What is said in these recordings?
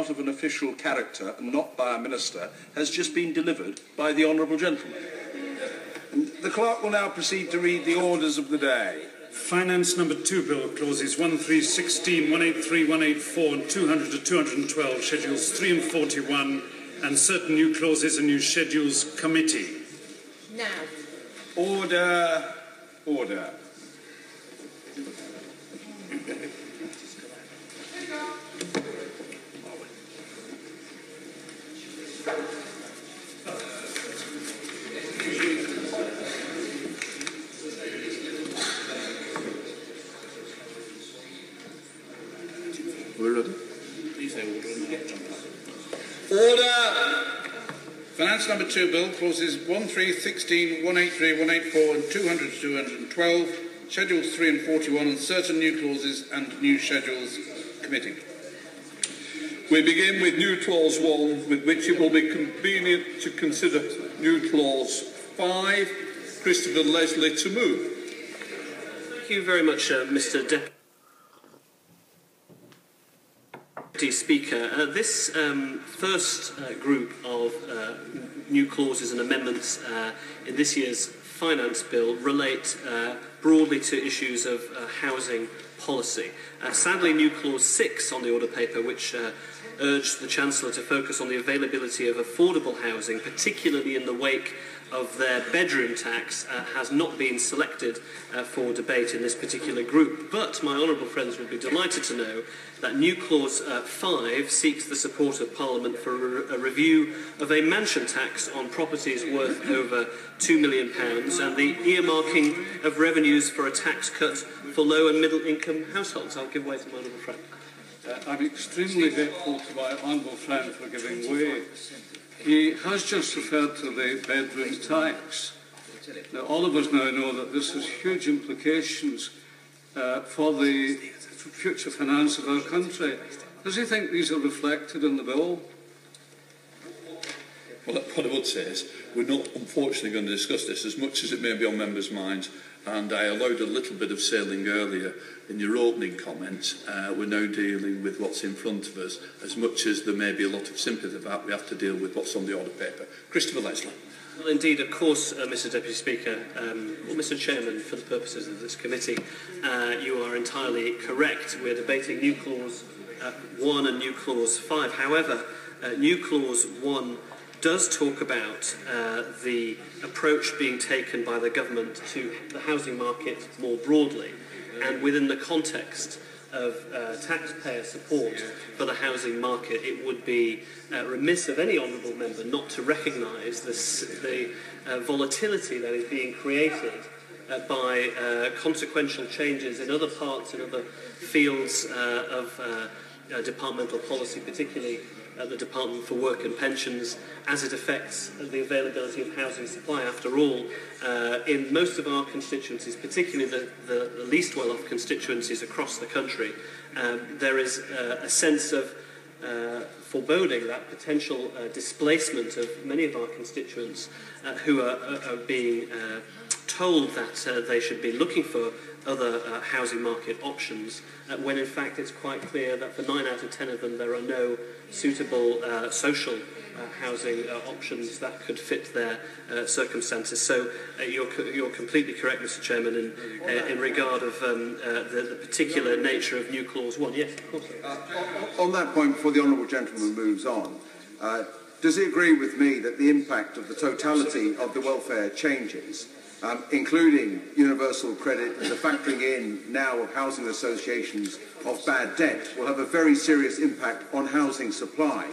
not of an official character and not by a minister has just been delivered by the honourable gentleman. And the clerk will now proceed to read the orders of the day. Finance number 2 bill, clauses 1, 3, 16, 183, 184 and 200 to 212, schedules 3 and 41 and certain new clauses and new schedules committee. Now. Order. Order. We're ready. Please say order and get jumped up. Order! Finance number 2 bill, clauses 1, 3, 16, 183, 184 and 200 to 212, schedules 3 and 41 and certain new clauses and new schedules committee. We begin with new clause 1, with which it will be convenient to consider new clause 5. Christopher Leslie to move. Thank you very much, Mr. Deputy Speaker. This first group of new clauses and amendments in this year's finance bill relate broadly to issues of housing policy. Sadly, new clause 6 on the order paper, which urged the Chancellor to focus on the availability of affordable housing, particularly in the wake of their bedroom tax, has not been selected for debate in this particular group. But my honourable friends will be delighted to know that new clause 5 seeks the support of Parliament for a review of a mansion tax on properties worth over £2 million and the earmarking of revenues for a tax cut for low and middle income households. I'll give way to my honourable friend. I'm extremely grateful to my honourable friend for giving way. He has just referred to the bedroom tax. Now, all of us now know that this has huge implications for the future finance of our country. Does he think these are reflected in the bill? Well, what I would say is we're not unfortunately going to discuss this as much as it may be on members' minds, and I allowed a little bit of sailing earlier in your opening comments. We're now dealing with what's in front of us. As much as there may be a lot of sympathy for that, we have to deal with what's on the order paper. Christopher Leslie. Well, indeed, of course, Mr. Deputy Speaker, or Mr. Chairman, for the purposes of this committee, you are entirely correct. We're debating new clause 1 and new clause 5. However, new clause 1 does talk about the approach being taken by the government to the housing market more broadly, and within the context of taxpayer support for the housing market, it would be remiss of any honourable member not to recognise the volatility that is being created by consequential changes in other parts and other fields of departmental policy, particularly the Department for Work and Pensions, as it affects the availability of housing supply. After all, in most of our constituencies, particularly the least well-off constituencies across the country, there is a sense of foreboding that potential displacement of many of our constituents who are being told that they should be looking for other housing market options, when in fact it's quite clear that for 9 out of 10 of them there are no suitable social housing options that could fit their circumstances. So you're completely correct, Mr. Chairman, in regard of the particular nature of new clause 1. Yes, of course. On that point, before the honourable gentleman moves on, does he agree with me that the impact of the totality of the welfare changes, including universal credit and the factoring in now of housing associations of bad debt, will have a very serious impact on housing supply,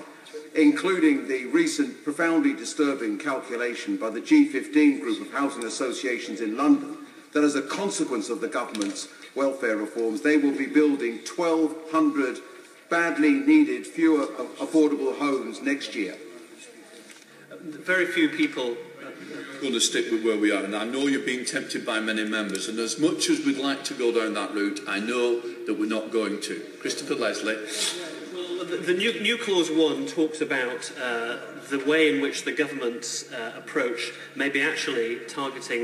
including the recent profoundly disturbing calculation by the G15 group of housing associations in London that as a consequence of the government's welfare reforms, they will be building 1,200 badly needed fewer affordable homes next year? Very few people going to stick with where we are, and I know you're being tempted by many members, and as much as we'd like to go down that route, I know that we're not going to. Christopher Leslie. Well, the new clause 1 talks about the way in which the government's approach may be actually targeting